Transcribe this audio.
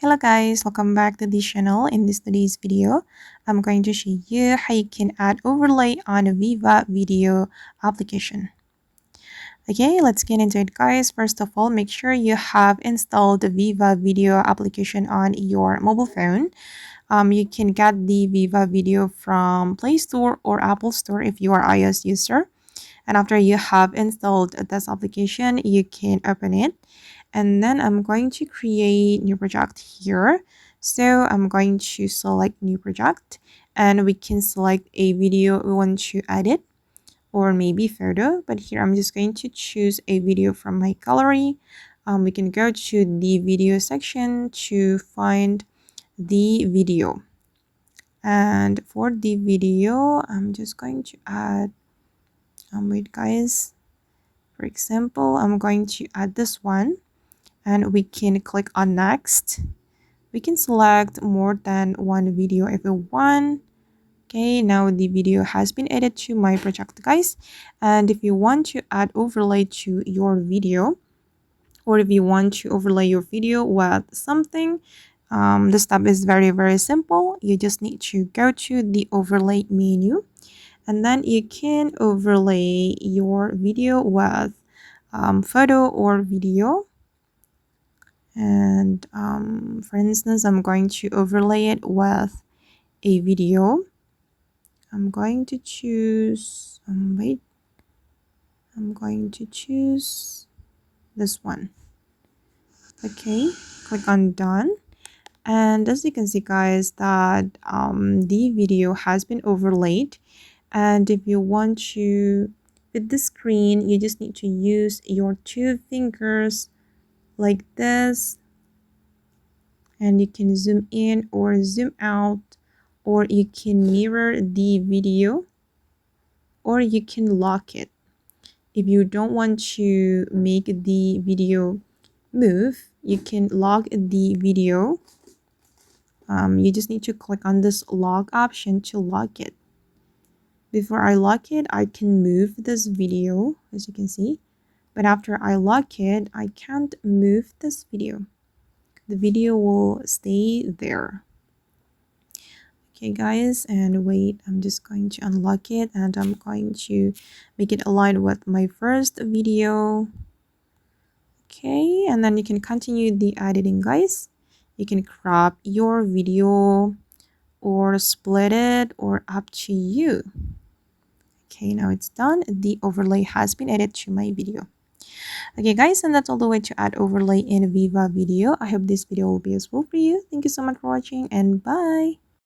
Hello guys, welcome back to the channel. In today's video, I'm going to show you how you can add overlay on a VivaVideo application. Okay, let's get into it guys. First of all, make sure you have installed the VivaVideo application on your mobile phone. You can get the VivaVideo from Play Store or Apple Store if you are iOS user. And after you have installed this application, you can open it. And then I'm going to create new project here. So I'm going to select new project and we can select a video we want to edit or maybe photo. But here I'm just going to choose a video from my gallery. We can go to the video section to find the video. And for the video, I'm just going to add, wait guys, for example, I'm going to add this one. And we can click on next. We can select more than one video if we want. Okay, now the video has been added to my project guys. And if you want to add overlay to your video, or if you want to overlay your video with something, the step is very simple. You just need to go to the overlay menu, and then you can overlay your video with photo or video. And for instance, I'm going to overlay it with a video. I'm going to choose I'm going to choose this one. Okay, click on done, and as you can see guys that the video has been overlaid. And if you want to fit the screen, you just need to use your two fingers like this, and you can zoom in or zoom out, or you can mirror the video, or you can lock it. If you don't want to make the video move, you can lock the video. You just need to click on this lock option to lock it. Before I lock it, I can move this video, as you can see, but after I lock it, I can't move this video. The video will stay there. Okay guys, and wait, I'm just going to unlock it and I'm going to make it align with my first video. Okay, and then you can continue the editing guys. You can crop your video or split it, or up to you. Okay, now it's done. The overlay has been added to my video. Okay guys, and that's all the way to add overlay in VivaVideo. I hope this video will be useful for you. Thank you so much for watching, and bye.